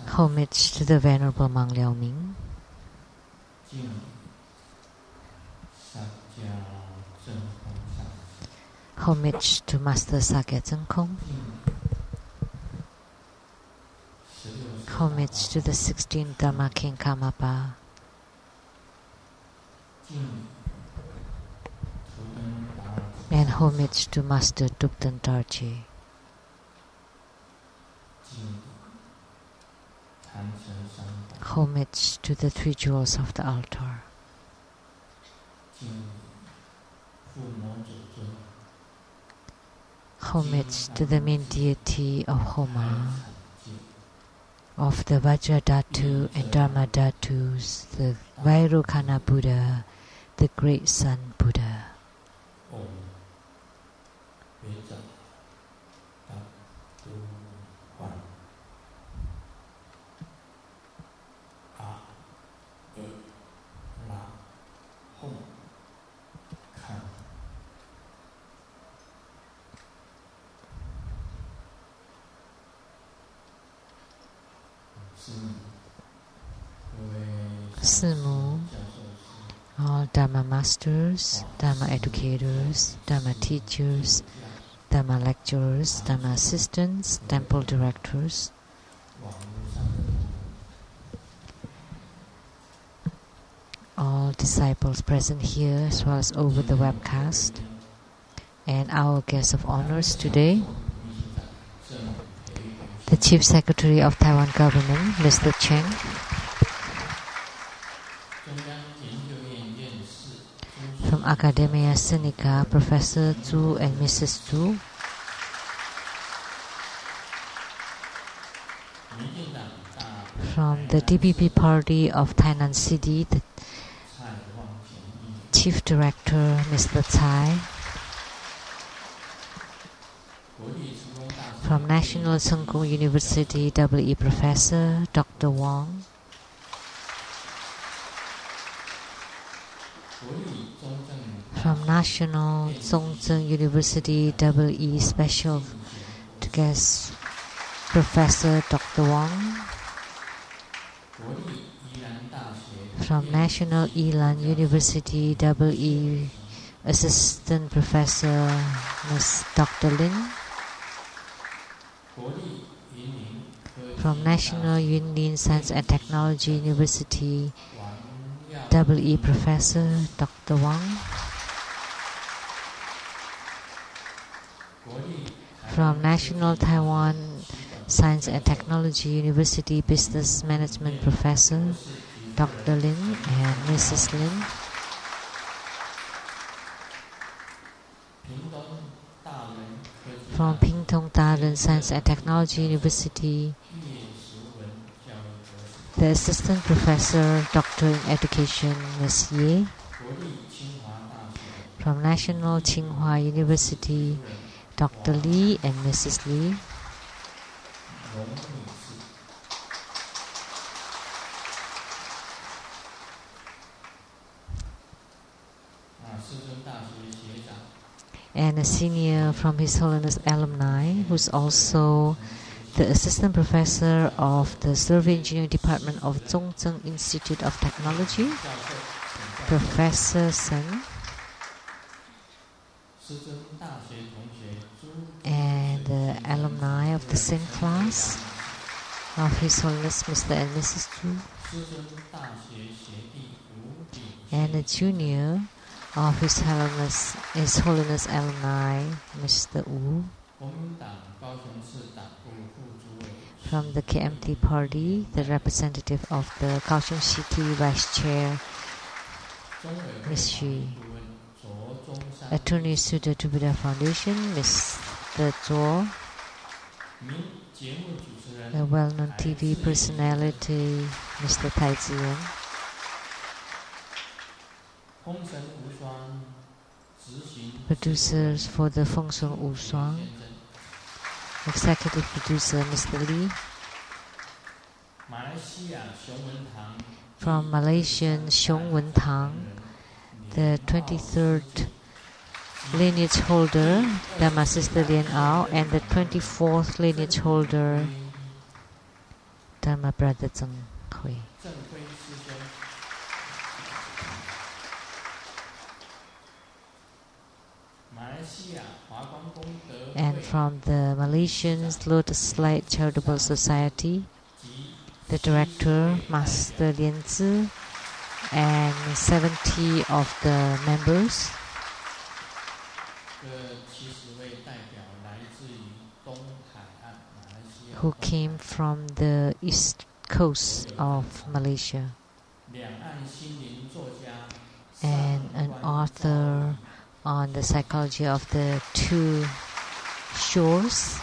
Homage to the Venerable Monk Liao Ming. Homage to Master Sakya Zeng Kong. Homage to the 16th Dharma King Karmapa. And homage to Master Thubten Tarji. Homage to the three jewels of the altar. Homage to the main deity of Homa, of the Vajradhatu and Dharma Dhatus, the Vairocana Buddha, the Great Sun Buddha. Simu, all Dharma masters, Dharma educators, Dharma teachers, Dharma lecturers, Dharma assistants, temple directors, all disciples present here as well as over the webcast, and our guest of honors today, the Chief Secretary of Taiwan Government, Mr. Cheng, from Academia Sinica, Professor Zhu and Mrs. Zhu, from the DPP Party of Tainan City, the Chief Director, Mr. Tsai, from National Seng Kung University, WE Professor, Dr. Wong, from National Zhongzheng University, WE Special Guest Professor Dr. Wong, from National Yilan University, WE Assistant Professor Ms. Dr. Lin, from National Yunlin Science and Technology University, WE Professor Dr. Wang, from National Taiwan Science and Technology University Business Management Professor Dr. Lin and Mrs. Lin, from Pingtung Daren Science and Technology University, the Assistant Professor, Doctor in Education, Ms. Ye, from National Tsinghua University, Dr. Lee and Mrs. Lee, and a senior from His Holiness Alumni, who's also the Assistant Professor of the Survey Engineering Department of Zhongzheng Institute of Technology, Professor Sen, and the alumni of the same class of His Holiness Mr. and Mrs. Zhu, and a junior of His Holiness Alumni, Mr. Wu, from the KMT Party, the representative of the Kaohsiung City Vice Chair, Ms. Xu, Attorney Suda to Buddha Foundation, Mr. Zhuo, the well-known TV personality, Mr. Tai Ziyan, producers for the Feng Song Wu Shuang, executive producer Mr. Lee, from Malaysian Xiong Wen Tang, the 23rd lineage holder, Dharma Sister Lien Ao, and the 24th lineage holder, Dharma Brother Zheng Hui. And from the Malaysian Lotus Light Charitable Society, the director, Master Lien Zi, and 70 of the members. Who came from the east coast of Malaysia, and an author on the psychology of the two shores,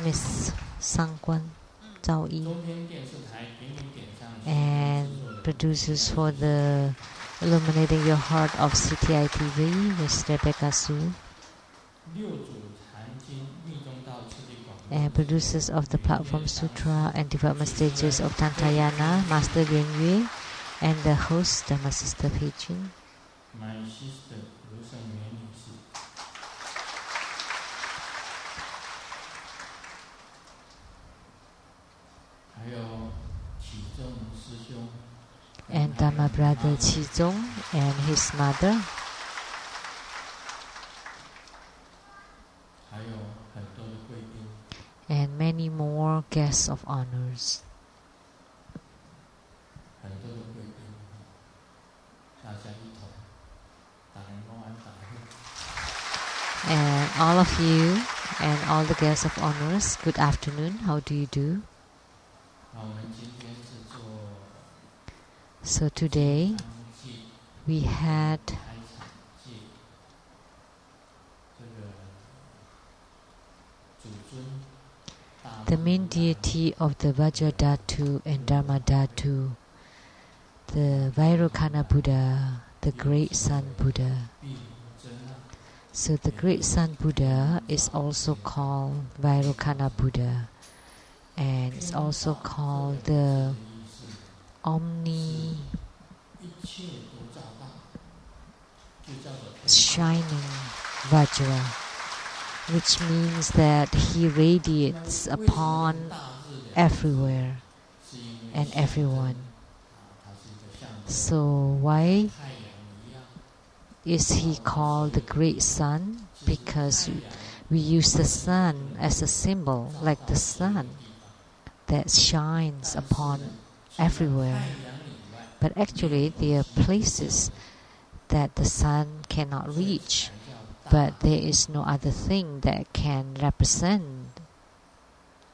Miss Sangguan Zhao Yi, and producers for the Illuminating Your Heart of CTI TV, Miss Rebecca Su, and producers of the Platform Sutra and Development Stages of Tantayana, Master Lien Yue, and the host, Dharma Sister Pei Jun. My sister, Liu Shengyan 女士. And Dharma Brother Qi Zong and his mother. And many more guests of honors. And all of you and all the guests of honors, good afternoon. How do you do? So today we had the main deity of the Vajradhatu and Dharmadhatu, the Vairocana Buddha, the Great Sun Buddha. So the Great Sun Buddha is also called Vairocana Buddha, and it's also called the Omni Shining Vajra, which means that he radiates upon everywhere and everyone. So why is he called the Great Sun? Because we use the sun as a symbol, like the sun that shines upon everywhere. But actually there are places that the sun cannot reach, but there is no other thing that can represent.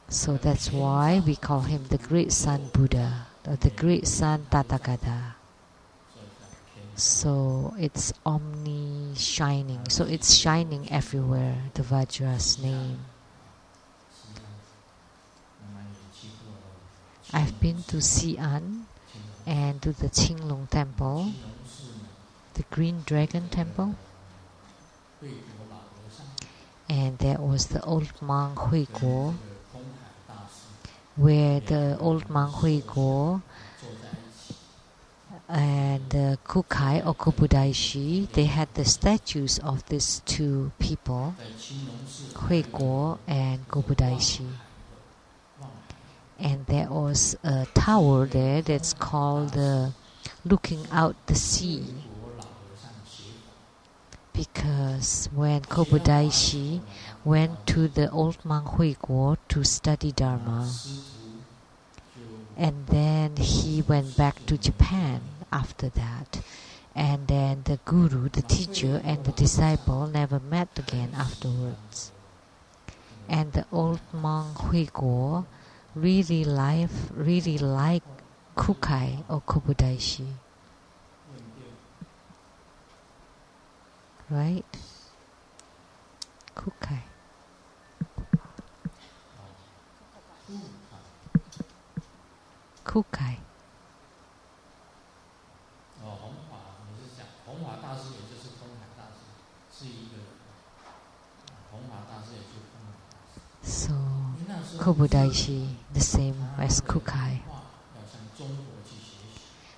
So that's why we call him the Great Sun Buddha, or the Great Sun Tathagata. So it's omni shining. So it's shining everywhere, the Vajra's name. I've been to Xi'an and to the Qinglong Temple, the Green Dragon Temple, and there was the old monk Hui Guo, where the old monk Hui Guo and Kukai or Kobudaishi, they had the statues of these two people, Hui Guo and Kobudaishi. And there was a tower there that's called the Looking Out the Sea, because when Kobudaishi went to the old monk Hui Guo to study Dharma, and then he went back to Japan after that, and then the guru, the teacher, and the disciple never met again afterwards. And the old monk Hui Guo really liked Kukai or Kobudaishi, right? Kukai. Kukai. So Kobudaishi, the same as Kukai.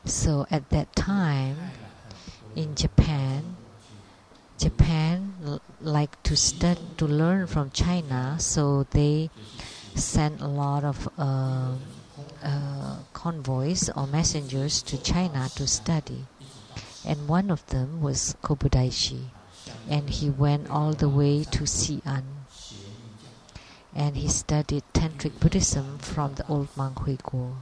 So at that time in Japan like to learn from China, so they sent a lot of convoys or messengers to China to study. And one of them was Kobudaishi, and he went all the way to Xi'an. And he studied Tantric Buddhism from the old monk Hui Guo.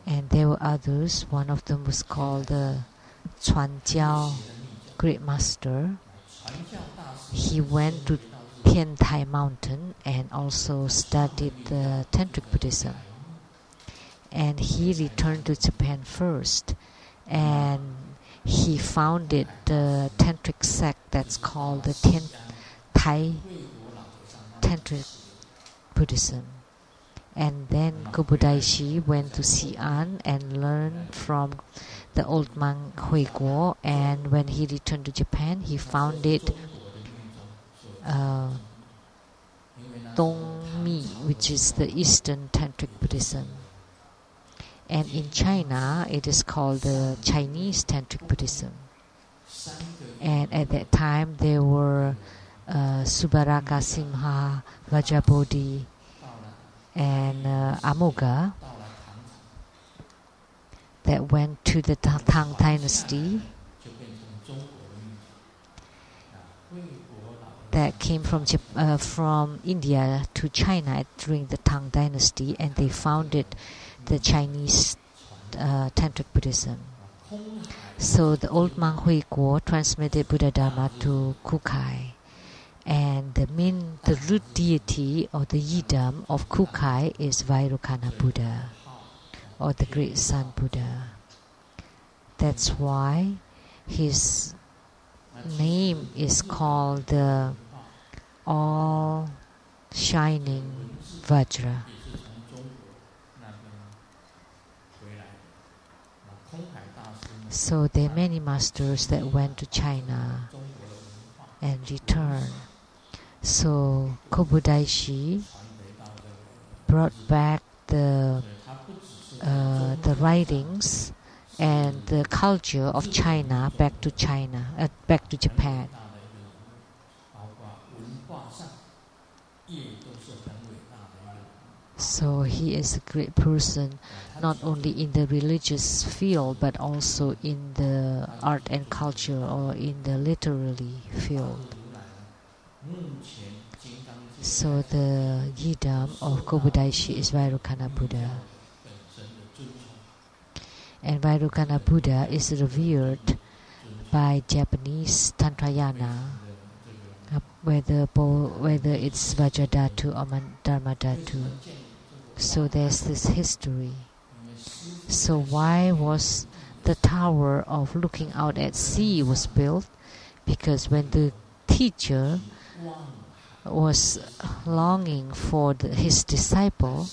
And there were others. One of them was called the Chuan Jiao Great Master. He went to Tian Tai Mountain and also studied the Tantric Buddhism. And he returned to Japan first, and he founded the Tantric sect that's called the Tian Tai Tantric Buddhism. And then Kobudaishi went to Xi'an and learned from the old monk Hui Guo, and when he returned to Japan, he founded Dongmi, which is the Eastern Tantric Buddhism. And in China, it is called the Chinese Tantric Buddhism. And at that time, there were Subharaka Simha, Vajrabodhi, and Amoga that went to the Tang Dynasty, that came from India to China during the Tang Dynasty, and they founded the Chinese Tantric Buddhism. So the old monk Hui Guo transmitted Buddha Dharma to Kukai, and the root deity or the yidam of Kukai is Vairocana Buddha, or the Great Sun Buddha. That's why his name is called the All Shining Vajra. So there are many masters that went to China and returned. So Kobudaishi brought back the writings and the culture of China back to Japan. So he is a great person, not only in the religious field, but also in the art and culture, or in the literary field. So the yidam of Kobudaishi is Vairocana Buddha. And Vairocana Buddha is revered by Japanese Tantrayana, whether it's Vajradhatu or Dharmadhatu. So there's this history. So why was the tower of looking out at sea was built? Because when the teacher was longing for his disciple,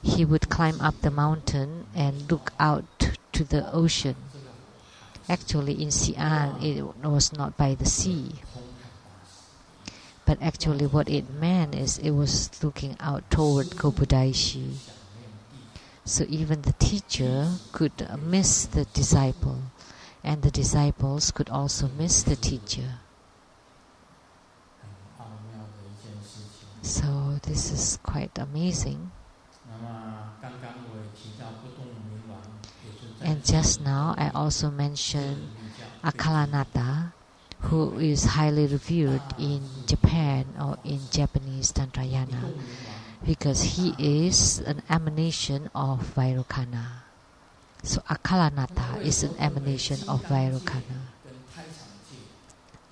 he would climb up the mountain and look out to the ocean. Actually, in Xi'an, it was not by the sea. But actually what it meant is it was looking out toward Kobudaishi. So even the teacher could miss the disciple, and the disciples could also miss the teacher. So this is quite amazing. And just now I also mentioned Akalanata, who is highly revered in Japan or in Japanese Tantrayana, because he is an emanation of Vairocana. So Akalanata is an emanation of Vairocana.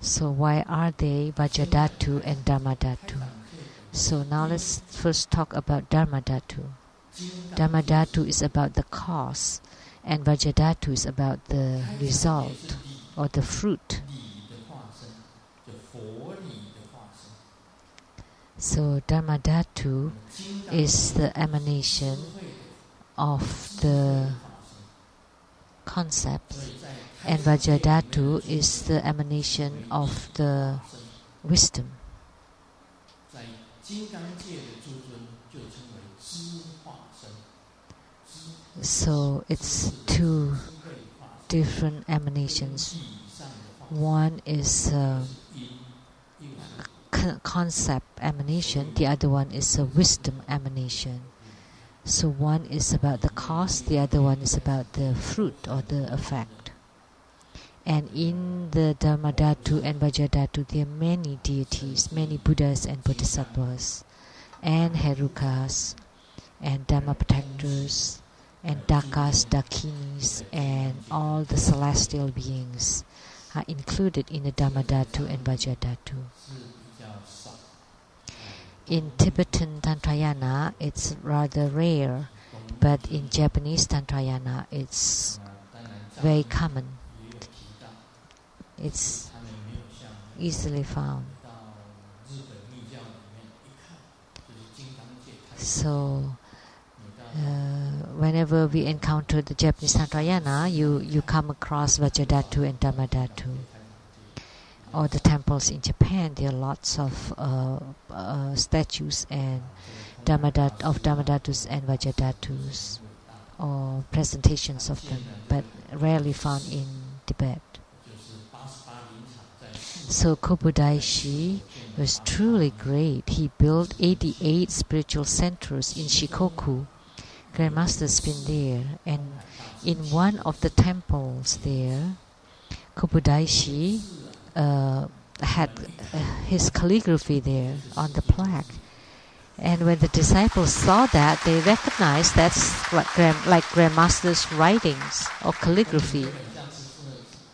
So why are they Vajradhatu and Dharmadhatu? So now let's first talk about Dharmadhatu. Dharmadhatu is about the cause, and Vajradhatu is about the result or the fruit. So Dharmadhatu is the emanation of the concept, and Vajradhatu is the emanation of the wisdom. So it's two different emanations. One is concept emanation, the other one is a wisdom emanation. So one is about the cause, the other one is about the fruit or the effect. And in the Dharmadhatu and Vajradhatu, there are many deities, many Buddhas and Bodhisattvas, and Herukas, and Dhamma protectors, and Dakas, Dakinis, and all the celestial beings are included in the Dharmadhatu and Vajradhatu. In Tibetan Tantrayana, it's rather rare, but in Japanese Tantrayana, it's very common. It's easily found. So, whenever we encounter the Japanese Tantrayana, you come across Vajradhatu and Dhammadhatu. Or the temples in Japan, there are lots of statues and Dhammadhatus and Vajradhatus, or presentations of them, but rarely found in Tibet. So Kobudaishi was truly great. He built 88 spiritual centers in Shikoku. Grandmaster's been there, and in one of the temples there, Kobudaishi had his calligraphy there on the plaque. And when the disciples saw that, they recognized that's what like Grandmaster's writings or calligraphy.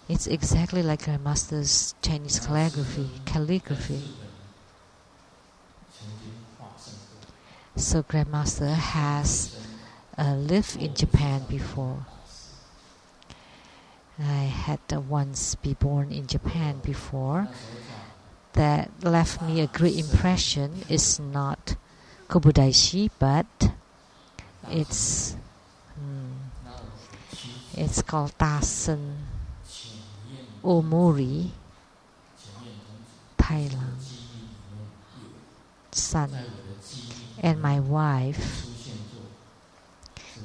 It's exactly like Grandmaster's Chinese calligraphy. So Grandmaster has lived in Japan before. I had once been born in Japan before. That left me a great impression. It's not Kobudaishi, but it's called Dasen Omori, Thailand, son, and my wife.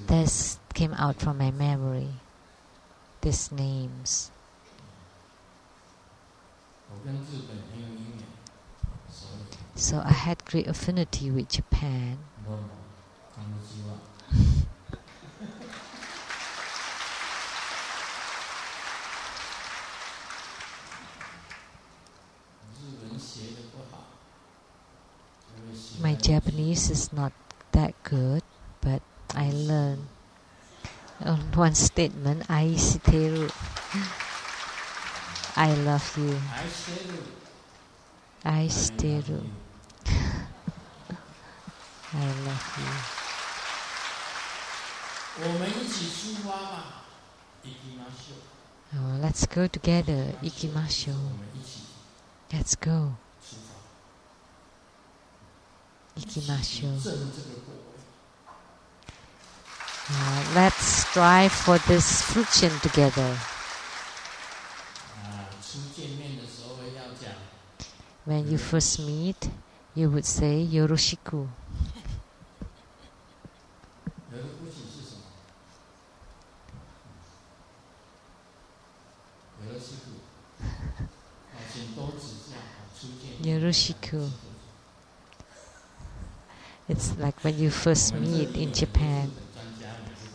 This came out from my memory. These names. So I had great affinity with Japan. My Japanese is not that good, but I learned one statement, Aishiteru. I love you. Aishiteru. I love you. Oh, let's go together. Ikimasho. Let's go. Ikimasho. Let's strive for this fruition together. When you first meet, you would say Yoroshiku. Yoroshiku. It's like when you first meet in Japan.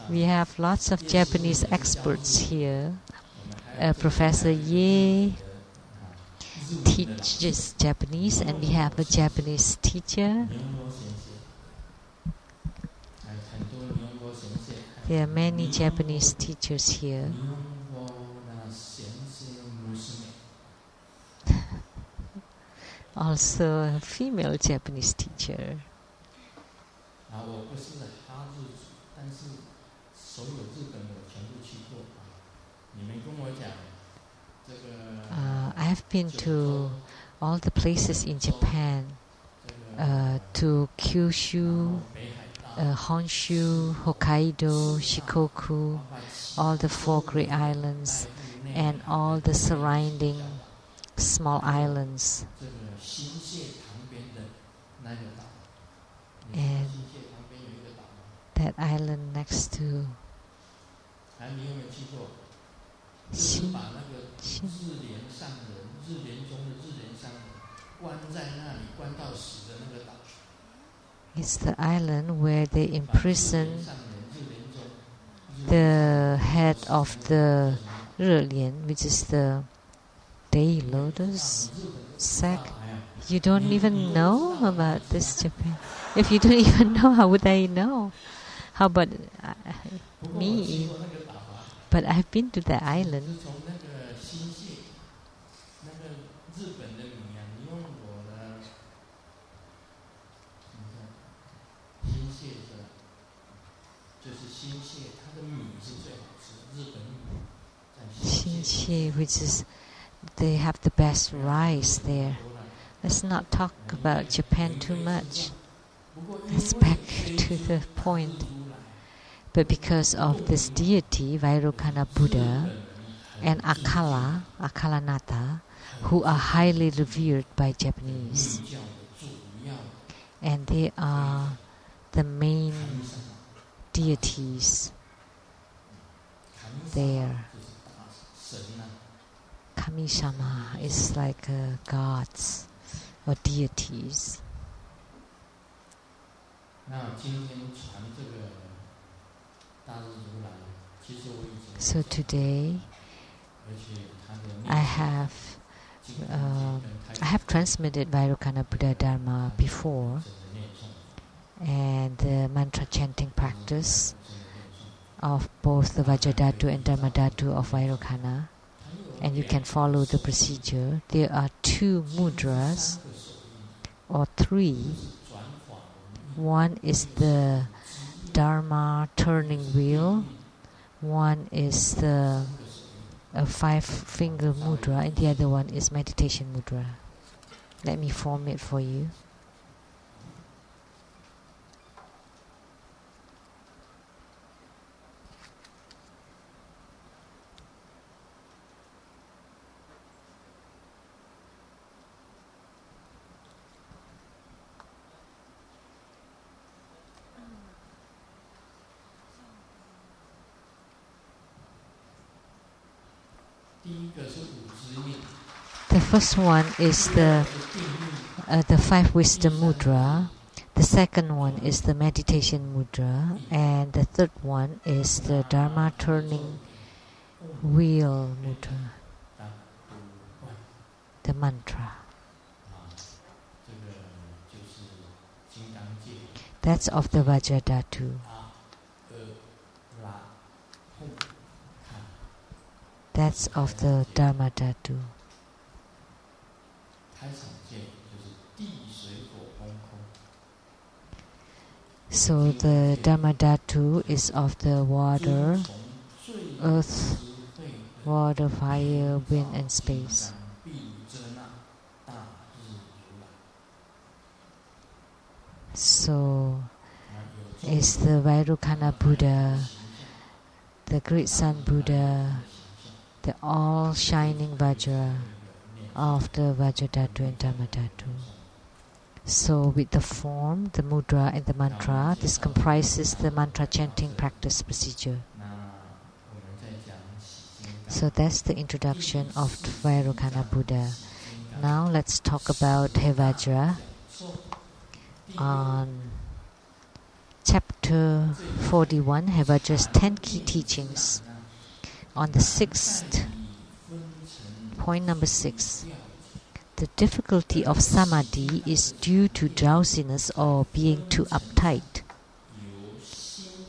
We have lots of Japanese experts here. Professor Ye teaches Japanese, and we have a Japanese teacher. There are many Japanese teachers here. Also a female Japanese teacher. I have been to all the places in Japan, to Kyushu, Honshu, Hokkaido, Shikoku, all the 4 great islands, and all the surrounding small islands. And that island next to 就是把那个日莲上人、日莲宗的日莲上人关在那里，关到死的那个岛。It's the island where they imprison the head of the Relian, which is the day lotus sack. You don't even know about this Japan. If you don't even know, how would I know? How about me? But I've been to the island. Xinxie, which is, they have the best rice there. Let's not talk about Japan too much. Let's back to the point. But because of this deity, Vairocana Buddha and Akalanata, who are highly revered by Japanese, and they are the main deities there. Kami-sama is like gods or deities. So today I have transmitted Vairocana Buddha Dharma before, and the mantra chanting practice of both the Vajradhatu and Dharmadhatu of Vairocana, and you can follow the procedure. There are 2 mudras or 3. One is the Dharma turning wheel, one is the 5-finger mudra, and the other one is meditation mudra. Let me form it for you. The first one is the 5 wisdom mudra. The second one is the meditation mudra, and the third one is the Dharma turning wheel mudra, the mantra. That's of the Vajradhatu. That's of the Dharmadhatu. So the Dharmadhatu is of the water, earth, water, fire, wind, and space. So is the Vairocana Buddha, the great Sun Buddha, the all-shining Vajra of the Vajradhatu and Dharmadhatu. So with the form, the mudra and the mantra, this comprises the mantra chanting practice procedure. So that's the introduction of Vairocana Buddha. Now let's talk about Hevajra. On chapter 41, Hevajra's 10 key teachings. On the 6th, point number 6, the difficulty of samadhi is due to drowsiness or being too uptight.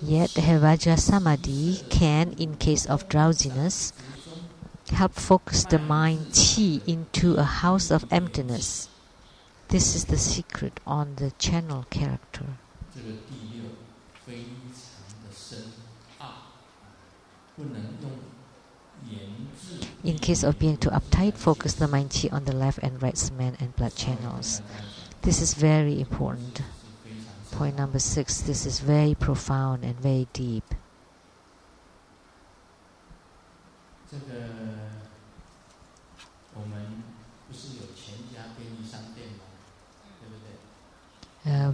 Yet Hevajra samadhi can, in case of drowsiness, help focus the mind qi into a house of emptiness. This is the secret on the channel character. In case of being too uptight, focus the mind qi on the left and right cement and blood channels. This is very important. Point number 6, this is very profound and very deep.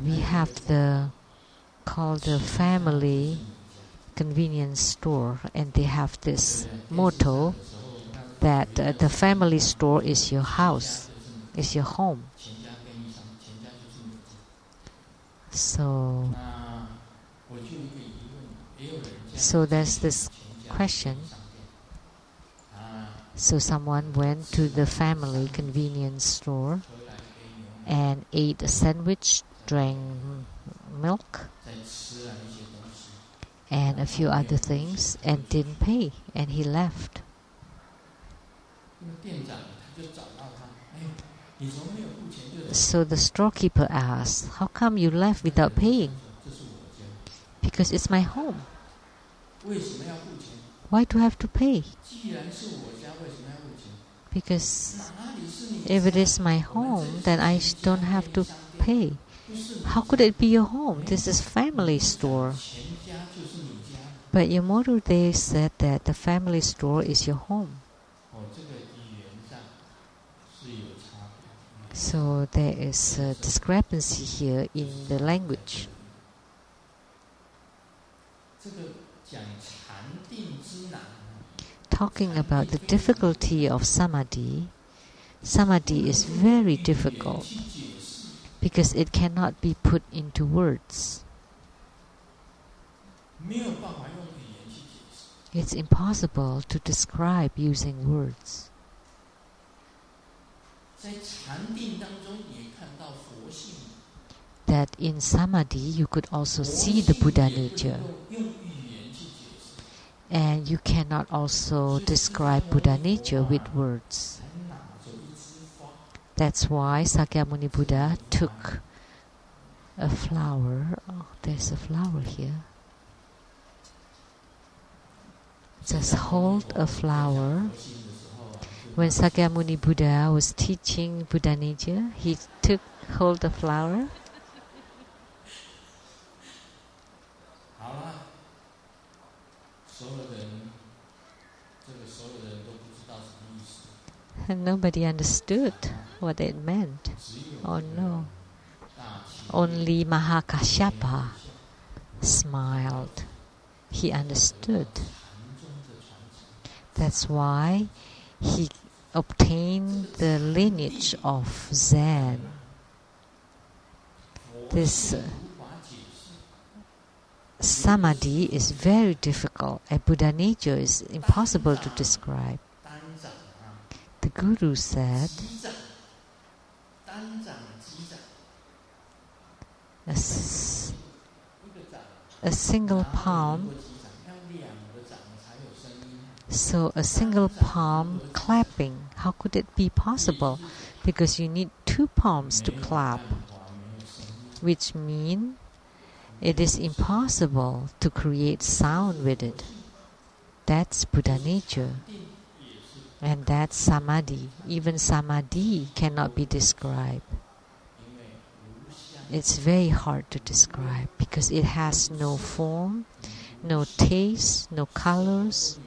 We have called the family convenience store, and they have this motto that the family store is your house, is your home. So there's this question. So someone went to the family convenience store and ate a sandwich, drank milk, and a few other things, and didn't pay, and he left. So the storekeeper asked, "How come you left without paying?" "Because it's my home. Why do I have to pay?" "Because if it is my home, then I don't have to pay." "How could it be your home? This is family store." But Yamoru, they said that the family store is your home. So there is a discrepancy here in the language. Talking about the difficulty of samadhi, samadhi is very difficult because it cannot be put into words. It's impossible to describe using words. That in samadhi you could also see the Buddha nature. And you cannot also describe Buddha nature with words. That's why Sakyamuni Buddha took a flower. Oh, there's a flower here. Just hold a flower. When Sakyamuni Buddha was teaching Buddha nature, he took hold of the flower. And nobody understood what it meant. Oh no. Only Mahakasyapa smiled. He understood. That's why he obtained the lineage of Zen. This samadhi is very difficult, and Buddha nature is impossible to describe. The Guru said, a single palm, so a single palm clapping, how could it be possible? Because you need two palms to clap, which means it is impossible to create sound with it. That's Buddha nature. And that's samadhi. Even samadhi cannot be described. It's very hard to describe because it has no form, no taste, no colors,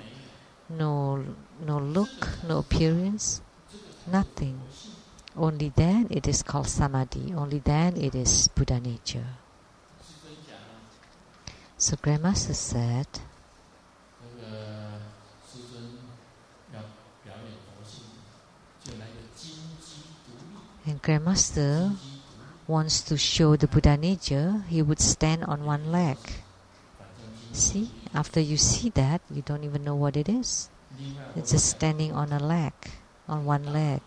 no look, no appearance, nothing. Only then it is called samadhi. Only then it is Buddha nature. So Grandmaster said, and Grandmaster wants to show the Buddha nature, he would stand on one leg. See, after you see that, you don't even know what it is. It's just standing on a leg, on one leg.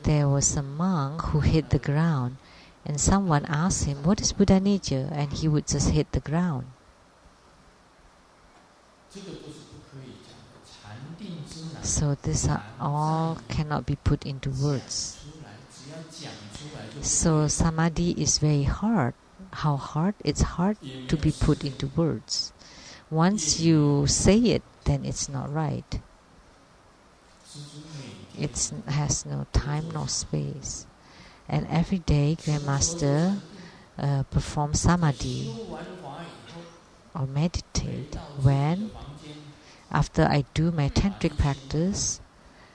There was a monk who hit the ground, and someone asked him, "What is Buddha nature?" And he would just hit the ground. So these are all cannot be put into words. So samadhi is very hard. How hard? It's hard to be put into words. Once you say it, then it's not right. It has no time nor space. And every day Grandmaster performs samadhi or meditate when after I do my tantric practice,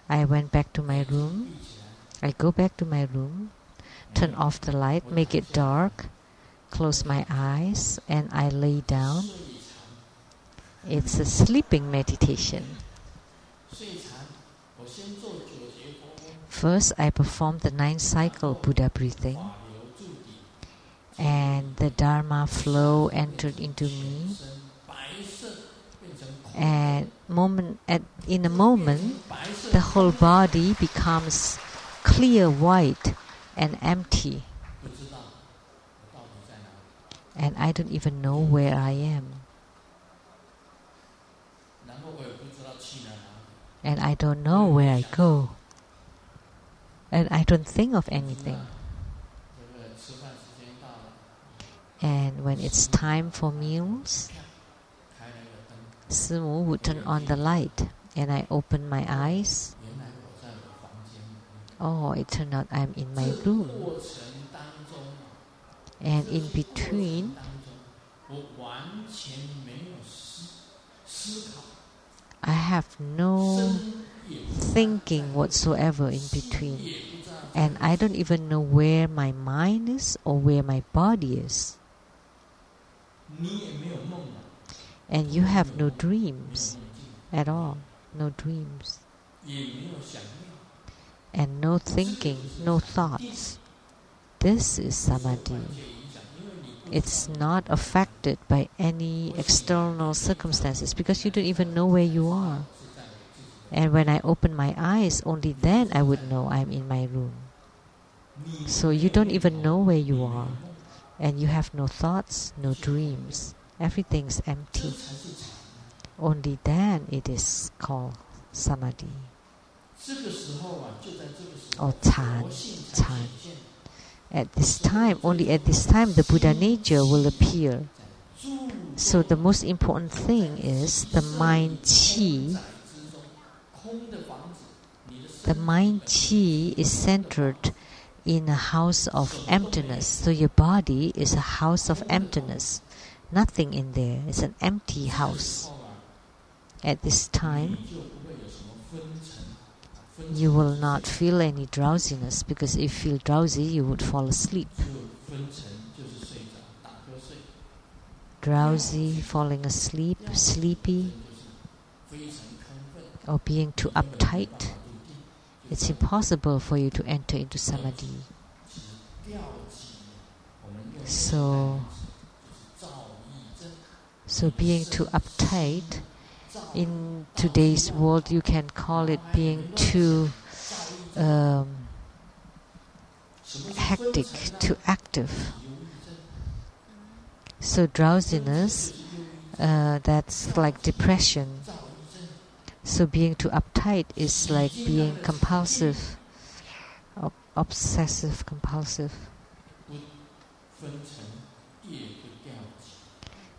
I went back to my room. I go back to my room, turn off the light, make it dark, close my eyes and I lay down. It's a sleeping meditation. First, I perform the 9-cycle Buddha breathing, and the Dharma flow entered into me. And in a moment, the whole body becomes clear white and empty. And I don't even know where I am. And I don't know where I go. And I don't think of anything. And when it's time for meals, Simu would turn on the light and I open my eyes. Oh, it turned out I'm in my room. And in between, I have no thinking whatsoever in between. And I don't even know where my mind is or where my body is. And you have no dreams at all. No dreams. And no thinking, no thoughts. This is samadhi. It's not affected by any external circumstances because you don't even know where you are. And when I open my eyes, only then I would know I'm in my room. So you don't even know where you are. And you have no thoughts, no dreams. Everything's empty. Only then it is called samadhi. Or Chan. At this time, only at this time, the Buddha nature will appear. So the most important thing is the mind qi. The mind qi is centered in a house of emptiness. So your body is a house of emptiness. Nothing in there. It's an empty house. At this time, you will not feel any drowsiness because if you feel drowsy, you would fall asleep. Drowsy, falling asleep, sleepy, or being too uptight, it's impossible for you to enter into samadhi. So being too uptight, in today's world you can call it being too hectic, too active. So drowsiness, that's like depression. So being too uptight is like being compulsive, obsessive compulsive.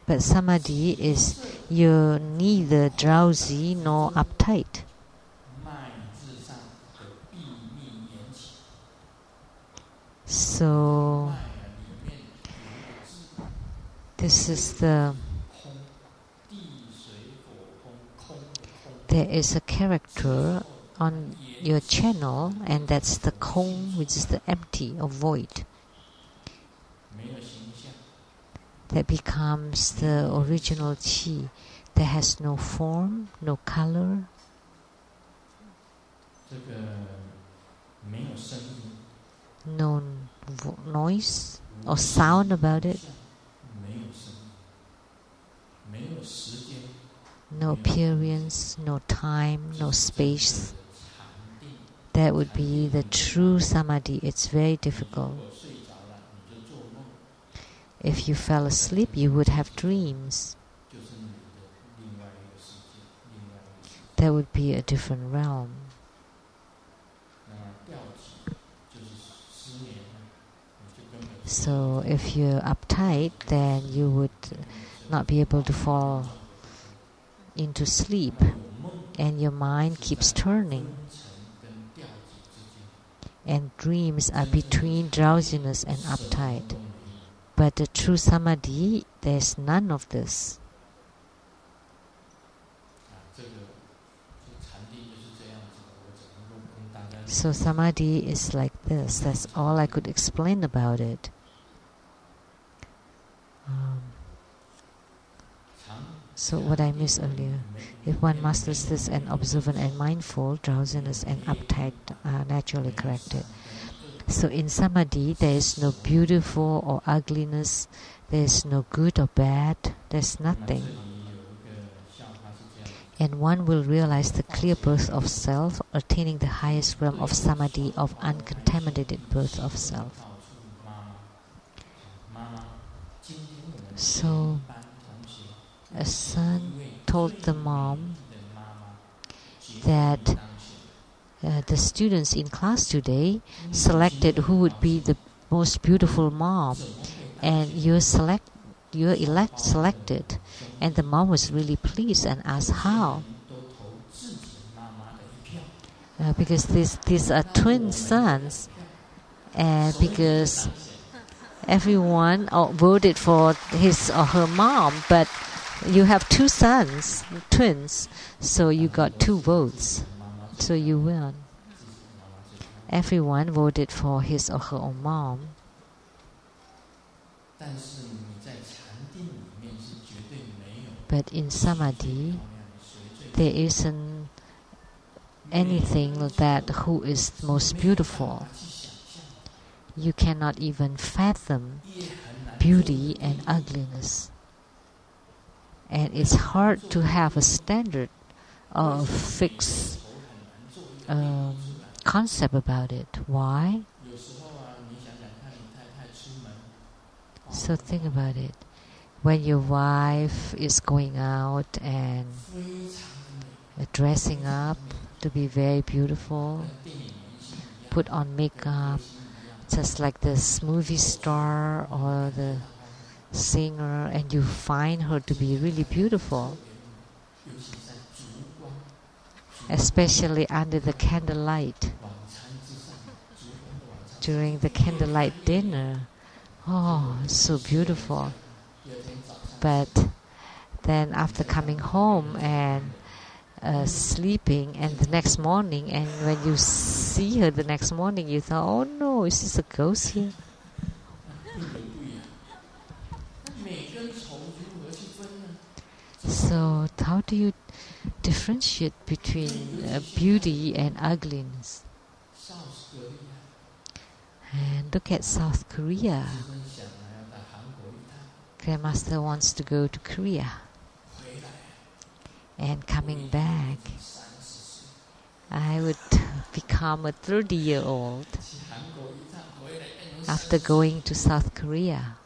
But samadhi is you're neither drowsy nor uptight. So this is there is a character on your channel, and that's the Kong, which is the empty or void. That becomes the original qi. That has no form, no color. No noise or sound about it. No appearance, no time, no space. That would be the true samadhi. It's very difficult. If you fell asleep, you would have dreams. That would be a different realm. So if you're uptight, then you would not be able to fall into sleep, and your mind keeps turning. And dreams are between drowsiness and uptight. But the true samadhi, there's none of this. So samadhi is like this. That's all I could explain about it. So what I missed earlier, if one masters this and observant and mindful, drowsiness and uptight are naturally corrected. So in samadhi, there is no beautiful or ugliness, there is no good or bad, there's nothing. And one will realize the clear birth of self, attaining the highest realm of samadhi of uncontaminated birth of self. So a son told the mom that the students in class today selected who would be the most beautiful mom, and you're selected. And the mom was really pleased and asked how. Because these are twin sons, and because everyone voted for his or her mom, but you have two sons, twins, so you got 2 votes. So you win. Everyone voted for his or her own mom. But in samadhi, there isn't anything that who is most beautiful. You cannot even fathom beauty and ugliness. And it's hard to have a standard of fixed concept about it. Why? So think about it. When your wife is going out and dressing up to be very beautiful, put on makeup, just like this movie star or the singer, and you find her to be really beautiful, especially under the candlelight, during the candlelight dinner. Oh, it's so beautiful. But then after coming home and sleeping, and the next morning, and when you see her the next morning, you thought, oh no, is this a ghost here? So how do you differentiate between beauty and ugliness? And look at South Korea. Grandmaster wants to go to Korea. And coming back, I would become a 30-year-old after going to South Korea.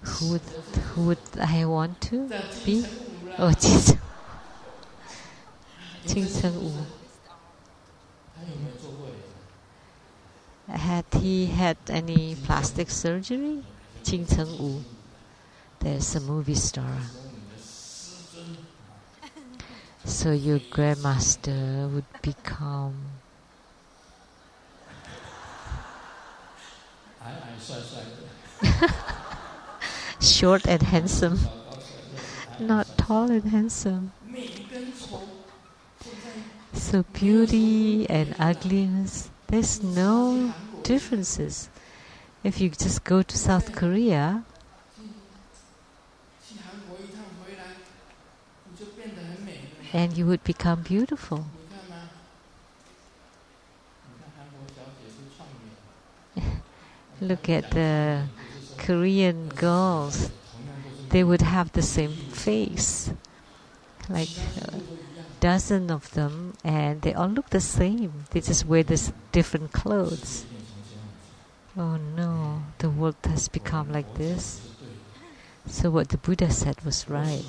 Who would I want to be? Oh, Ching Cheng-Wu. Had he had any plastic surgery? Ching Cheng-Wu. There's a movie star. So your grandmaster would become short and handsome, not tall and handsome. So beauty and ugliness, there's no differences. If you just go to South Korea, and you would become beautiful. Look at the Korean girls. They would have the same face, like a dozen of them, and they all look the same. They just wear this different clothes. Oh no, the world has become like this. So what the Buddha said was right.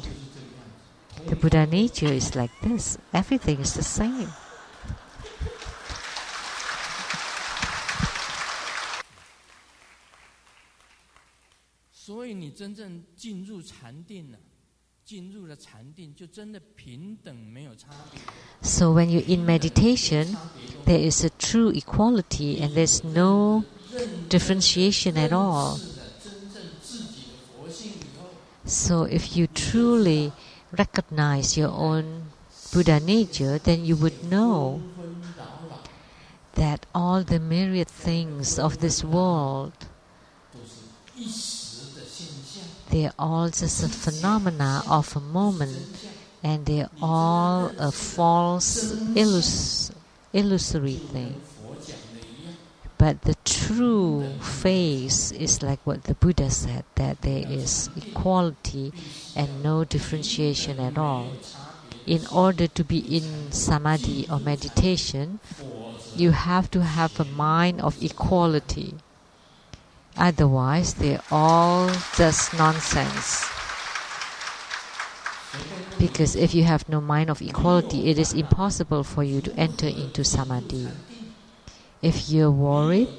The Buddha nature is like this. Everything is the same. So when you're in meditation, there is a true equality and there's no differentiation at all. So if you truly recognize your own Buddha nature, then you would know that all the myriad things of this world They're all just a phenomena of a moment, and they're all a false, illusory thing. But the true face is like what the Buddha said, that there is equality and no differentiation at all. In order to be in samadhi or meditation, you have to have a mind of equality. Otherwise, they're all just nonsense. Because if you have no mind of equality, it is impossible for you to enter into samadhi. If you're worried,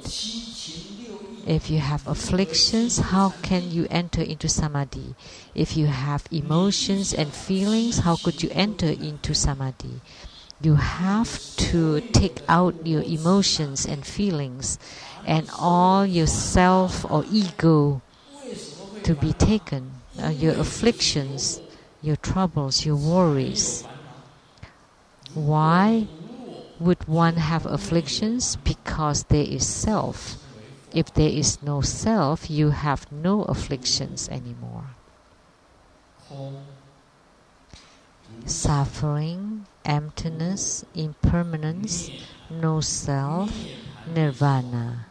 if you have afflictions, how can you enter into samadhi? If you have emotions and feelings, how could you enter into samadhi? You have to take out your emotions and feelings and all your self or ego to be taken, your afflictions, your troubles, your worries. Why would one have afflictions? Because there is self. If there is no self, you have no afflictions anymore. Suffering, emptiness, impermanence, no self, nirvana.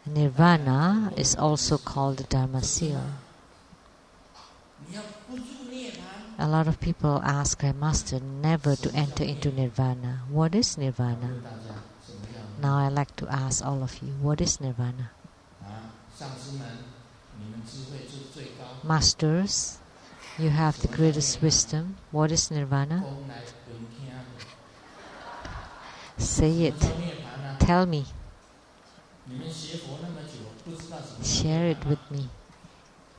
Nirvana is also called the Dharmasila. A lot of people ask their master never to enter into nirvana. What is nirvana? Now I like to ask all of you, what is nirvana? Masters, you have the greatest wisdom. What is nirvana? Say it. Tell me. Share it with me.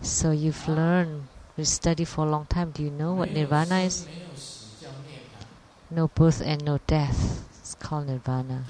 So you've learned, you study for a long time. Do you know what nirvana is? No birth and no death. It's called nirvana.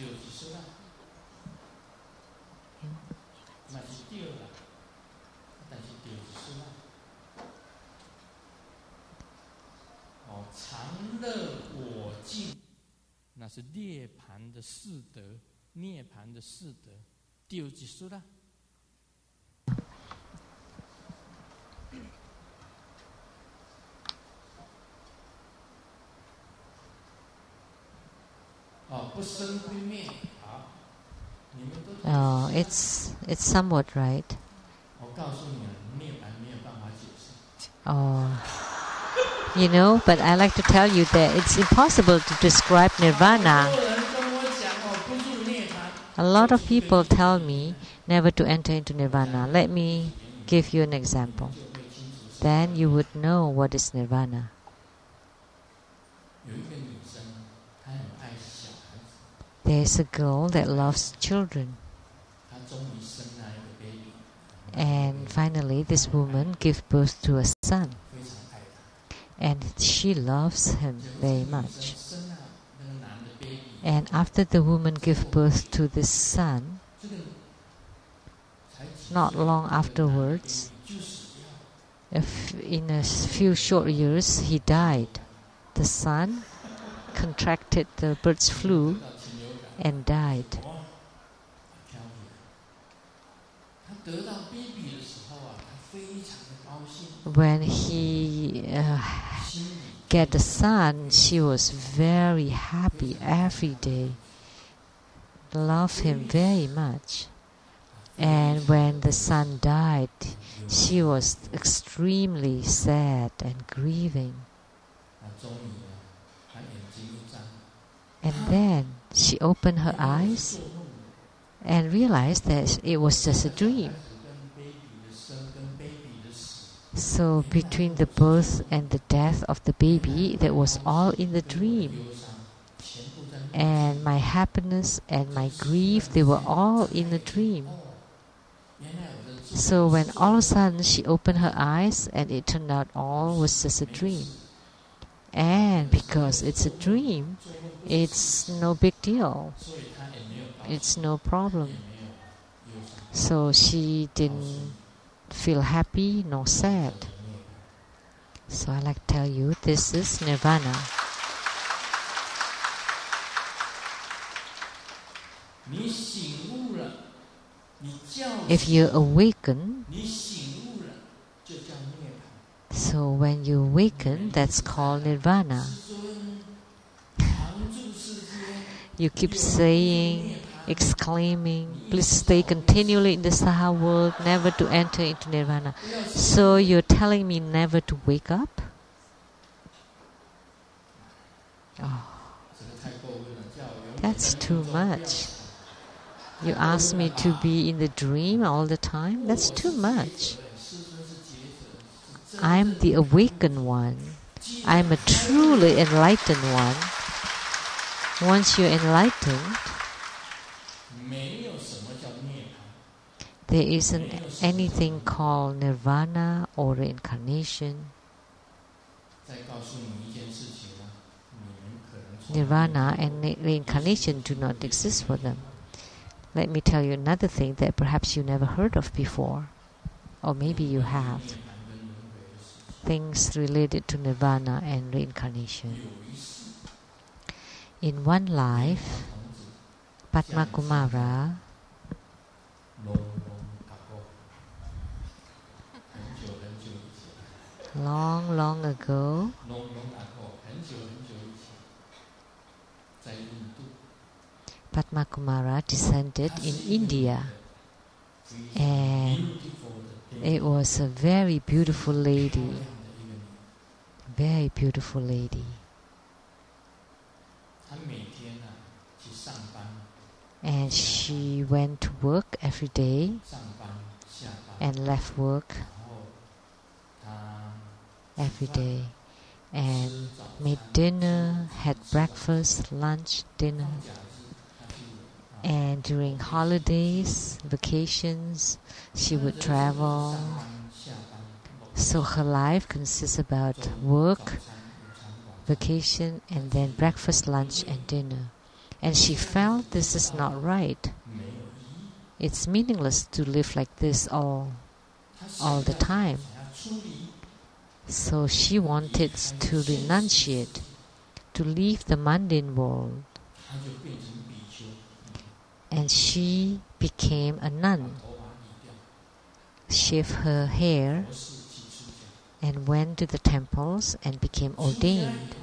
Oh, it's somewhat right. Oh, you know, but I like to tell you that it's impossible to describe nirvana. A lot of people tell me never to enter into nirvana. Let me give you an example. Then you would know what is nirvana. There's a girl that loves children. And finally, this woman gives birth to a son. And she loves him very much. And after the woman gives birth to this son, not long afterwards, in a few short years, he died. The son contracted the bird's flu and died. When he get the son, she was very happy every day. Loved him very much. And when the son died, she was extremely sad and grieving. And then she opened her eyes and realized that it was just a dream. So between the birth and the death of the baby, that was all in the dream. And my happiness and my grief, they were all in the dream. So when all of a sudden she opened her eyes and it turned out all was just a dream. And because it's a dream, it's no big deal. It's no problem. So she didn't feel happy nor sad. So I like to tell you, this is nirvana. If you awaken, So when you awaken, that's called nirvana. You keep saying, exclaiming, please stay continually in the Saha world, never to enter into nirvana. So you're telling me never to wake up? Oh, that's too much. You ask me to be in the dream all the time? That's too much. I'm the awakened one. I'm a truly enlightened one. Once you're enlightened, there isn't anything called nirvana or reincarnation. Nirvana and reincarnation do not exist for them. Let me tell you another thing that perhaps you never heard of before, or maybe you have. Things related to nirvana and reincarnation. In one life, Padma Kumara long ago, Padma Kumara descended in India, and it was a very beautiful lady. Very beautiful lady. And she went to work every day and left work every day and made dinner, had breakfast, lunch, dinner. And during holidays, vacations, she would travel. So her life consists about work, vacation, and then breakfast, lunch, and dinner. And she felt this is not right. It's meaningless to live like this all the time. So she wanted to renunciate, to leave the mundane world. And she became a nun, shaved her hair, and went to the temples and became ordained.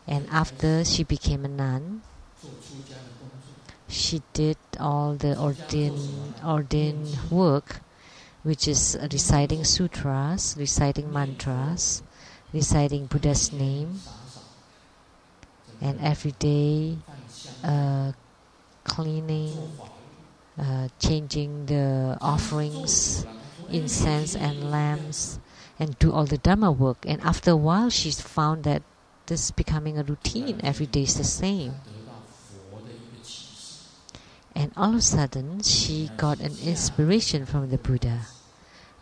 And after she became a nun, she did all the ordained work, which is reciting sutras, reciting mantras, reciting Buddha's name, and every day cleaning, changing the offerings, incense and lamps, and do all the Dhamma work. And after a while, she found that this is becoming a routine. Every day is the same. And all of a sudden, she got an inspiration from the Buddha.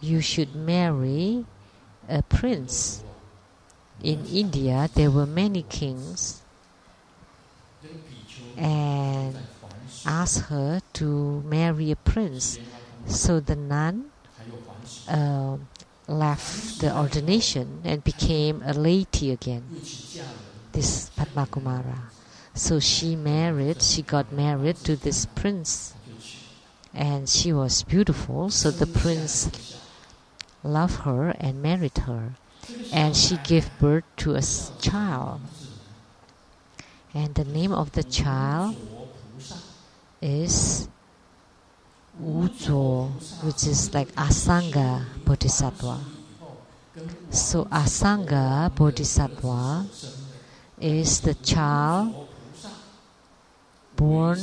You should marry a prince. In India, there were many kings, and asked her to marry a prince. So the nun left the ordination and became a laity again, this Padma Kumara. So she got married to this prince, and she was beautiful, so the prince loved her and married her, and she gave birth to a child, and the name of the child is Wuzo, which is like Asanga Bodhisattva. So Asanga Bodhisattva is the child born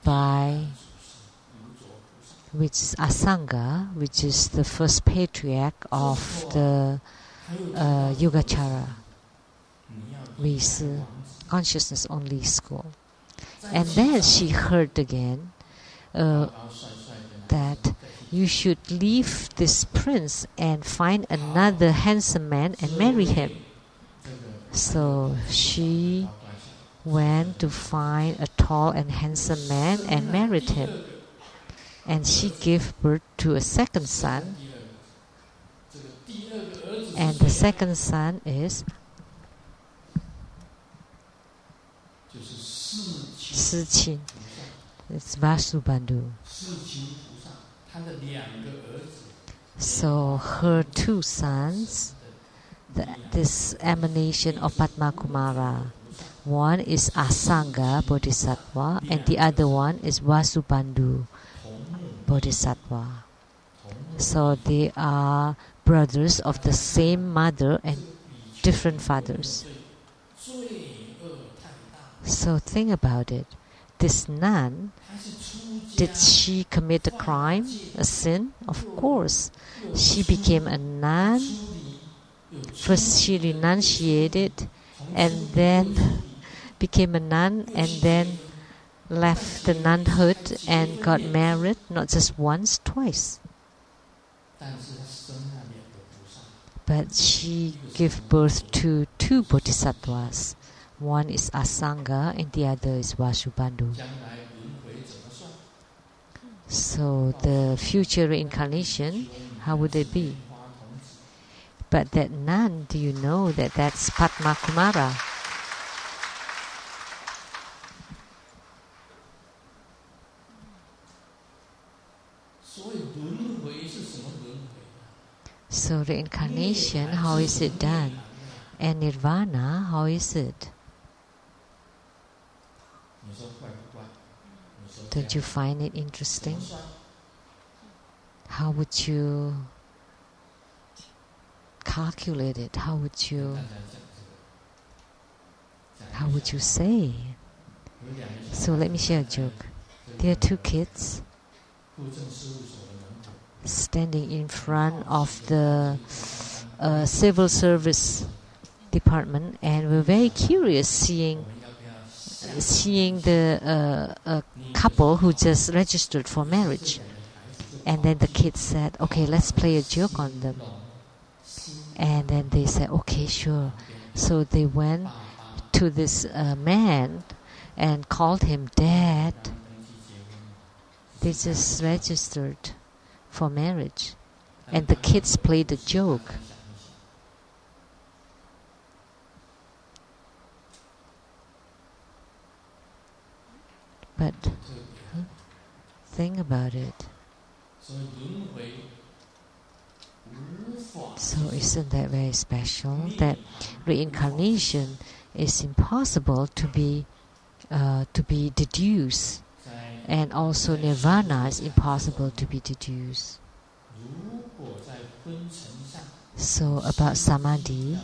by, which is Asanga, which is the first patriarch of the Yogacara, consciousness only school. And then she heard again that you should leave this prince and find another handsome man and marry him. So she went to find a tall and handsome man and married him. And she gave birth to a second son. And the second son is Siqin. It's Vasubandhu. So her two sons, this emanation of Padma Kumara, one is Asanga Bodhisattva and the other one is Vasubandhu Bodhisattva. So they are brothers of the same mother and different fathers. So think about it. This nun, did she commit a crime, a sin? Of course. She became a nun. First she renunciated and then became a nun and then left the nunhood and got married, not just once, twice. But she gave birth to two bodhisattvas. One is Asanga and the other is Vasubandhu. So the future reincarnation, how would it be? But that nun, do you know that that's Padma Kumara? So reincarnation, how is it done? And nirvana, how is it? Don't you find it interesting? How would you calculate it? How would you say? So let me share a joke. There are two kids standing in front of the civil service department, and we're very curious seeing the couple who just registered for marriage. And then the kids said, okay, let's play a joke on them. And then they said, okay, sure. So they went to this man and called him Dad. They just registered for marriage. And the kids played a joke. But think about it. So isn't that very special? That reincarnation is impossible to be deduced, and also nirvana is impossible to be deduced. So about samadhi,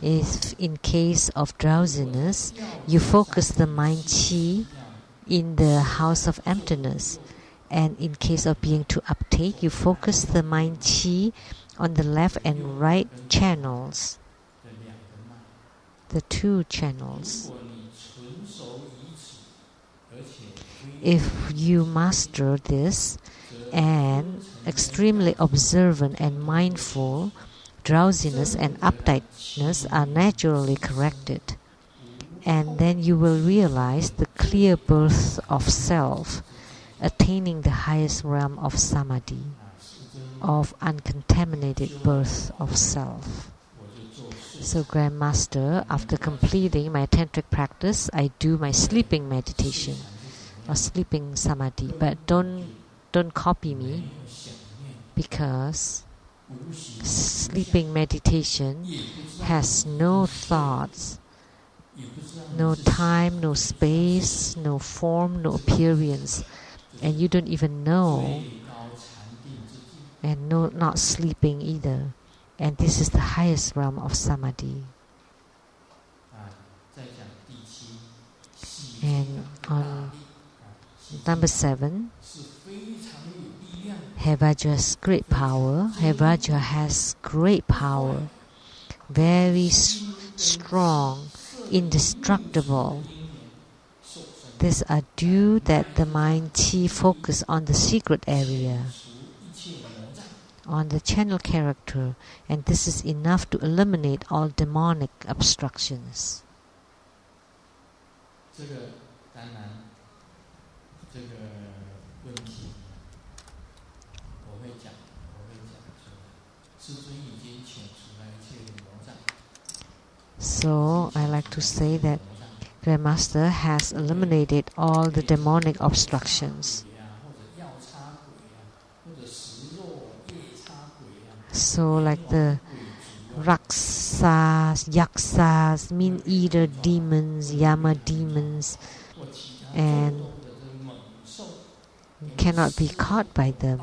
if in case of drowsiness, you focus the mind chi in the house of emptiness, and in case of being too uptake, you focus the mind chi on the left and right channels, the two channels. If you master this and extremely observant and mindful, drowsiness and uptightness are naturally corrected. And then you will realize the clear birth of self, attaining the highest realm of samadhi, of uncontaminated birth of self. So Grandmaster, after completing my tantric practice, I do my sleeping meditation or sleeping samadhi. But don't copy me, because sleeping meditation has no thoughts, no time, no space, no form, no appearance, and you don't even know, and not sleeping either. And this is the highest realm of samadhi. And on number 7, Hevaja's great power. Hevaja has great power, very strong, indestructible. These are due that the mind chi focus on the secret area, on the channel character, and this is enough to eliminate all demonic obstructions. So I like to say that Grandmaster has eliminated all the demonic obstructions. So like the Raksas, Yaksas, meat-eater demons, Yama demons, and cannot be caught by them,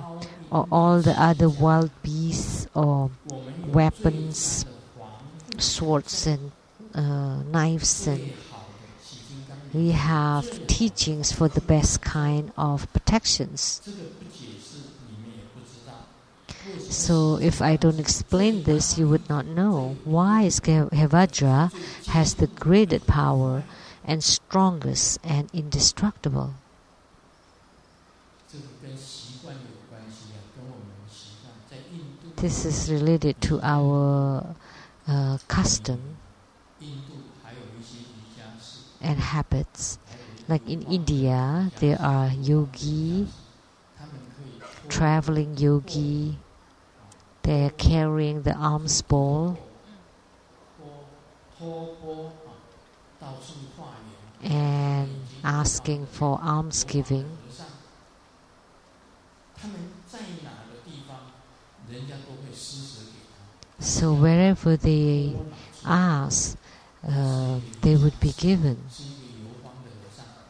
or all the other wild beasts or weapons, swords and knives, and we have teachings for the best kind of protections. So if I don't explain this, you would not know why Hevajra has the greatest power and strongest and indestructible. This is related to our custom and habits. Like in India, there are yogi, traveling yogi. They are carrying the alms bowl and asking for almsgiving. So wherever they ask, they would be given.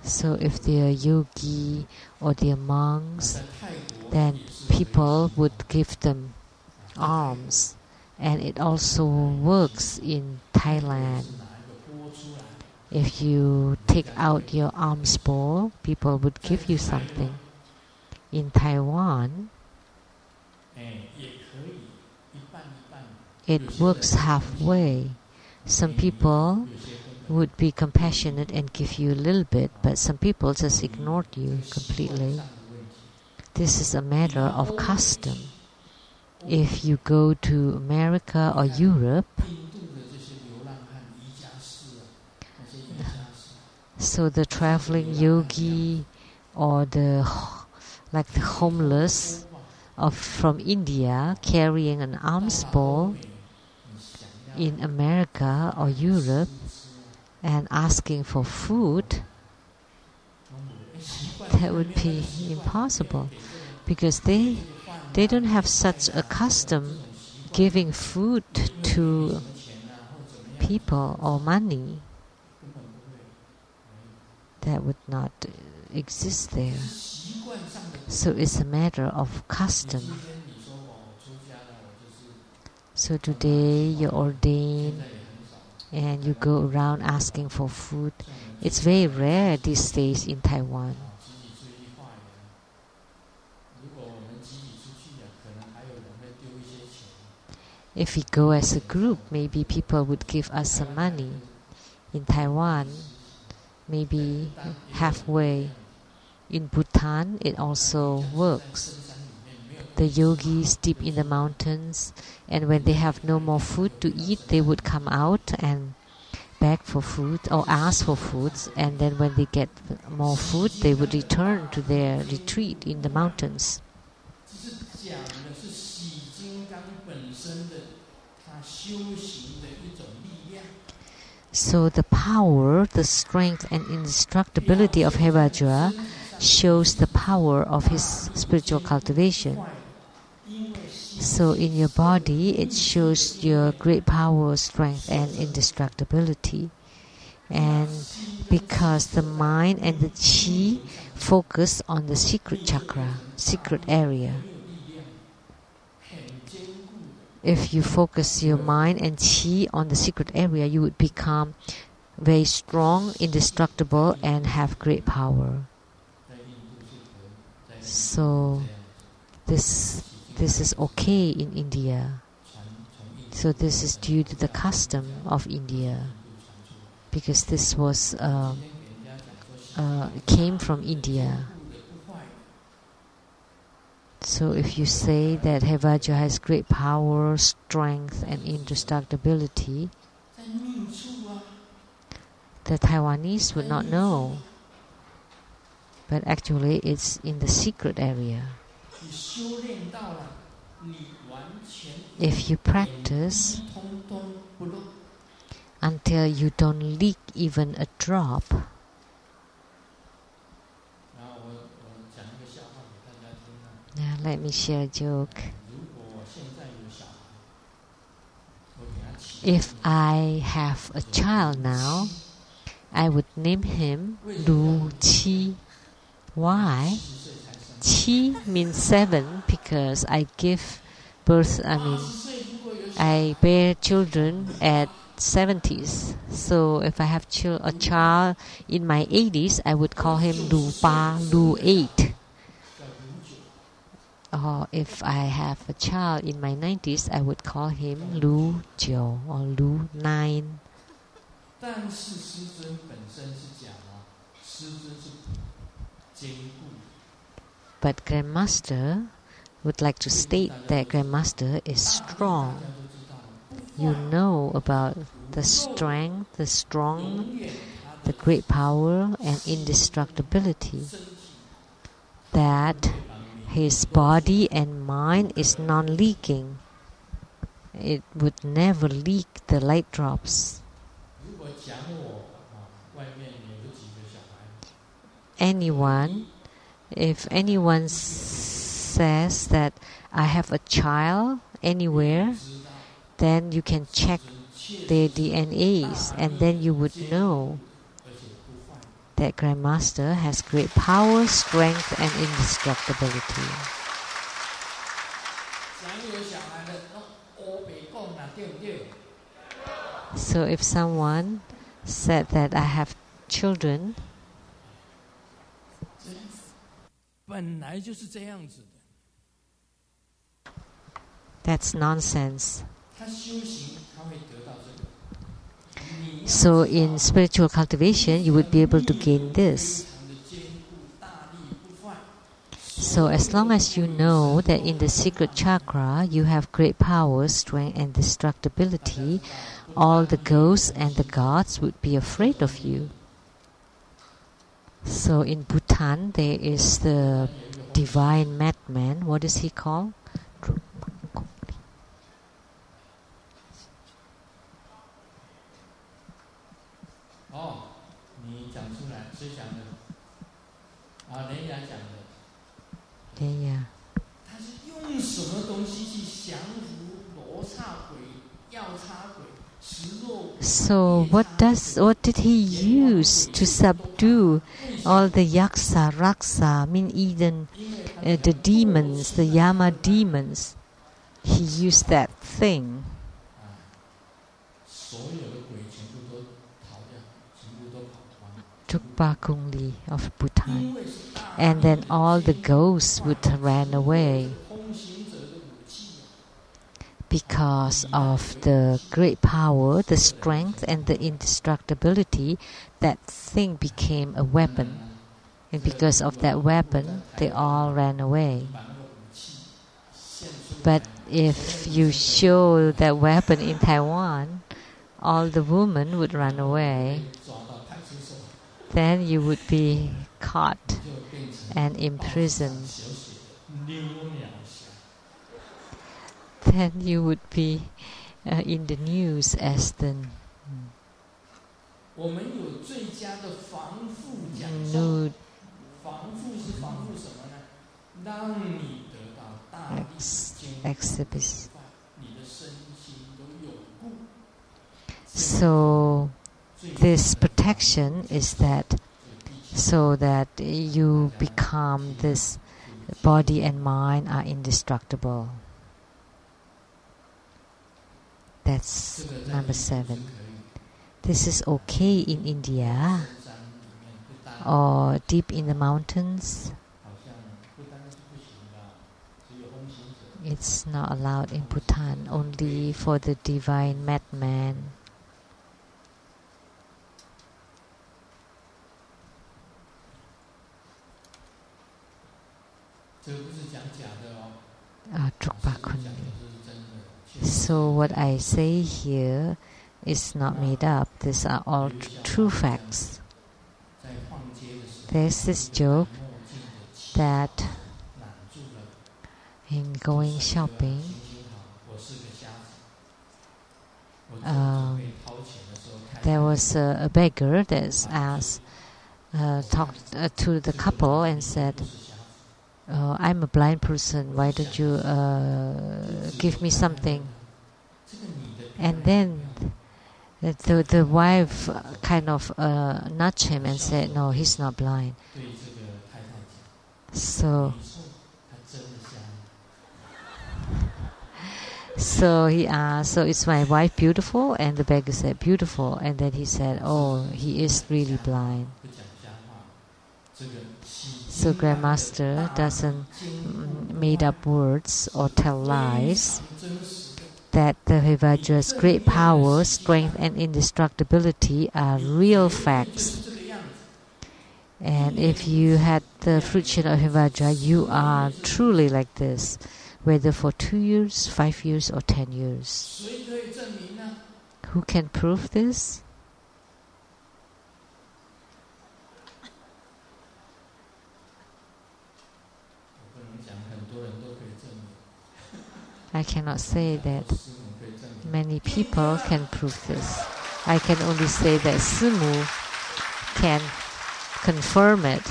So if they are yogi or they are monks, then people would give them alms. And it also works in Thailand. If you take out your alms bowl, people would give you something. In Taiwan, it works halfway. Some people would be compassionate and give you a little bit, but some people just ignored you completely. This is a matter of custom. If you go to America or Europe, so the traveling yogi or the homeless from India carrying an alms bowl in America or Europe and asking for food, that would be impossible, because they don't have such a custom giving food to people or money. That would not exist there. So it's a matter of custom. So today you're ordained and you go around asking for food. It's very rare these days in Taiwan. If we go as a group, maybe people would give us some money. In Taiwan, maybe halfway. In Bhutan, it also works. The yogis deep in the mountains, and when they have no more food to eat, they would come out and beg for food or ask for food, and then when they get more food, they would return to their retreat in the mountains. So the power, the strength and indestructibility of Hevajra shows the power of his spiritual cultivation. So in your body, it shows your great power, strength and indestructibility. And because the mind and the chi focus on the secret chakra, secret area. If you focus your mind and chi on the secret area, you would become very strong, indestructible, and have great power. So this is okay in India. So this is due to the custom of India, because this was came from India. So if you say that Hevajra has great power, strength and indestructibility, the Taiwanese would not know. But actually it's in the secret area. If you practice until you don't leak even a drop, now let me share a joke. If I have a child now, I would name him Lu Qi. Why? Qi means 7 because I give birth, I bear children at 70s. So if I have a child in my 80s, I would call him Lu Pa, Lu 8. Or if I have a child in my 90s, I would call him Lu Jiu or Lu 9. 但是师尊本身是讲师尊是坚固。 But Grandmaster would like to state that Grandmaster is strong. You know about the strength, the strong, the great power and indestructibility. That his body and mind is non-leaking. It would never leak the light drops. If anyone says that I have a child anywhere, then you can check their DNAs and then you would know that Grandmaster has great power, strength and indestructibility. So if someone said that I have children, that's nonsense. So in spiritual cultivation, you would be able to gain this. So as long as you know that in the secret chakra you have great power, strength and destructibility, all the ghosts and the gods would be afraid of you. So in Bhutan there is the divine madman. What is he called? Yeah. So what did he use to subdue all the yaksa, raksa, even the demons, the yama demons? He used that thing. Trukpa Kungli of Bhutan. And then all the ghosts would run away. Because of the great power, the strength and the indestructibility, that thing became a weapon. And because of that weapon, they all ran away. But if you show that weapon in Taiwan, all the women would run away. Then you would be caught and imprisoned. Then you would be in the news as the nude exhibit. So this protection is that so that you become this body and mind are indestructible. That's number 7. This is okay in India or deep in the mountains. It's not allowed in Bhutan, only for the divine madman. Trukpa Kungli. So what I say here is not made up. These are all true facts. There's this joke that in going shopping, there was a beggar that asked, talked to the couple and said, I'm a blind person, why don't you give me something? And then The wife kind of nudged him and said, "No, he's not blind." So he asked, "So is my wife beautiful?" And the beggar said, "Beautiful." And then he said, "Oh, he is really blind." So Grandmaster doesn't made up words or tell lies. That the Vajra's great power, strength, and indestructibility are real facts. And if you had the fruition of Vajra, you are truly like this, whether for 2 years, 5 years, or 10 years. Who can prove this? I cannot say that many people can prove this. I can only say that Simu can confirm it,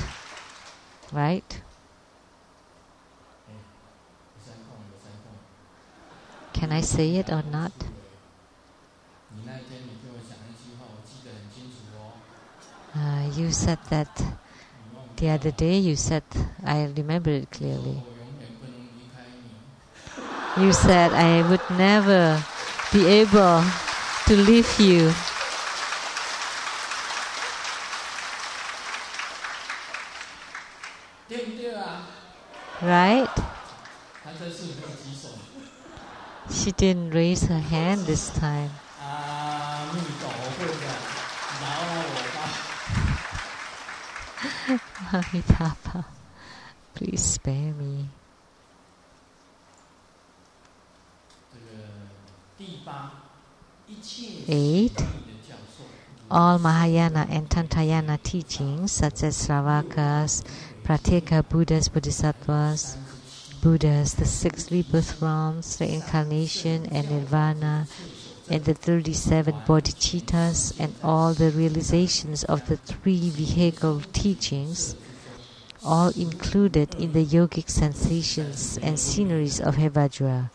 right? Can I say it or not? You said that the other day. You said, I remember it clearly. You said I would never be able to leave you. Right? She didn't raise her hand this time. Amitabha, please spare me. 8. All Mahayana and Tantayana teachings, such as Sravakas, Pratyeka Buddhas, Bodhisattvas, Buddhas, the 6 rebirth realms, reincarnation and nirvana, and the 37 bodhicittas, and all the realizations of the 3 vehicle teachings, all included in the yogic sensations and sceneries of Vajra,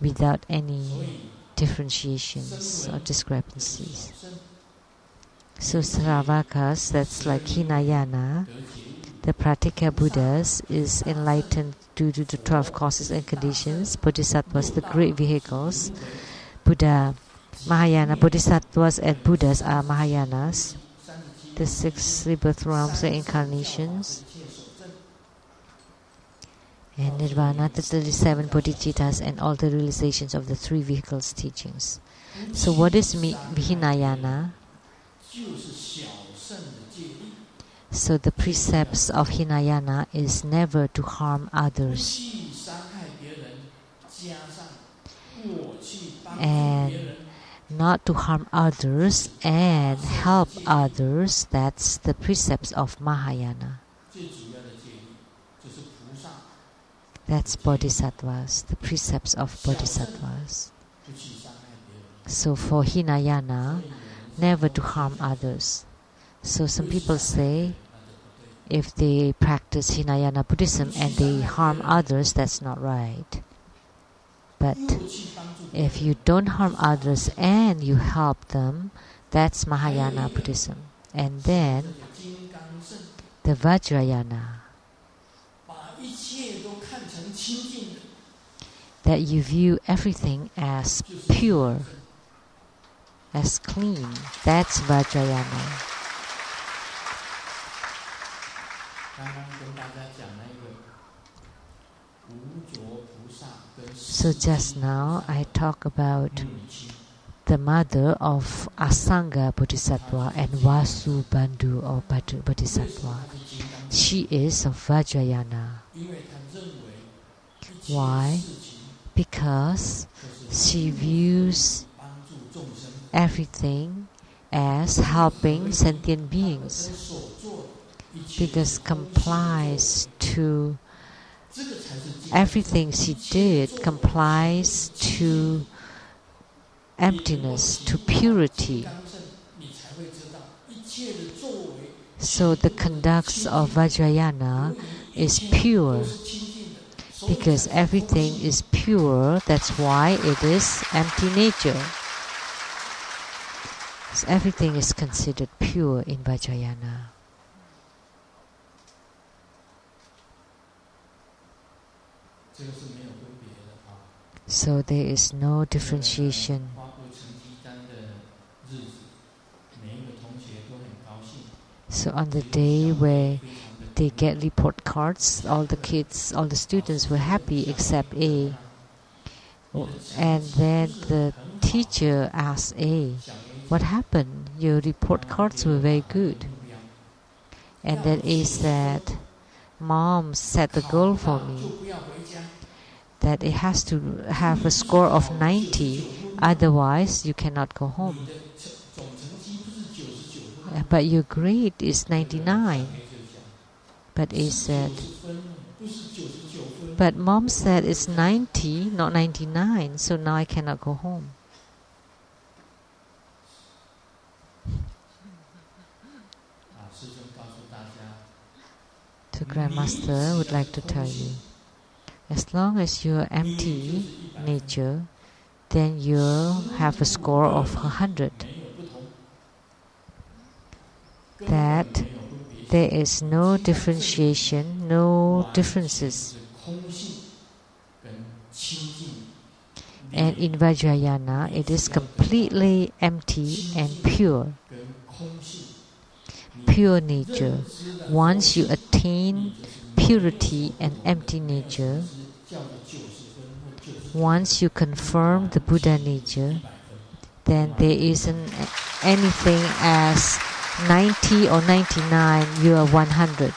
without any differentiations or discrepancies. So Sravakas, that's like Hinayana. The Pratyeka Buddhas is enlightened due to the 12 causes and conditions. Bodhisattvas, the great vehicles. Buddha, Mahayana, Bodhisattvas and Buddhas are Mahayanas. The 6 rebirth realms and incarnations. And Nirvana, the 37 bodhicittas, and all the realizations of the 3 vehicles teachings. So what is Hinayana? So the precepts of Hinayana is never to harm others. And not to harm others and help others. That's the precepts of Mahayana. That's bodhisattvas, the precepts of bodhisattvas. So for Hinayana, never to harm others. So some people say, if they practice Hinayana Buddhism and they harm others, that's not right. But if you don't harm others and you help them, that's Mahayana Buddhism. And then the Vajrayana, that you view everything as pure, as clean. That's Vajrayana. So just now I talk about the mother of Asanga Bodhisattva and Vasubandhu or Bodhisattva. She is of Vajrayana. Why? Because she views everything as helping sentient beings. Because complies to everything she did, complies to emptiness, to purity. So the conduct of Vajrayana is pure. Because everything is pure, that's why it is empty nature. So everything is considered pure in Vajrayana. So there is no differentiation. So on the day where they get report cards, all the kids, all the students were happy except A. And then the teacher asked A, what happened? Your report cards were very good. And then A said, Mom set the goal for me that it has to have a score of 90, otherwise you cannot go home. But your grade is 99. But A said, but Mom said it's 90, not 99, so now I cannot go home. So Grandmaster would like to tell you, as long as you're empty nature, then you'll have a score of 100. That there is no differentiation, no differences. And in Vajrayana, it is completely empty and pure. Pure nature. Once you attain purity and empty nature, once you confirm the Buddha nature, then there isn't anything as 90 or 99, you are 100.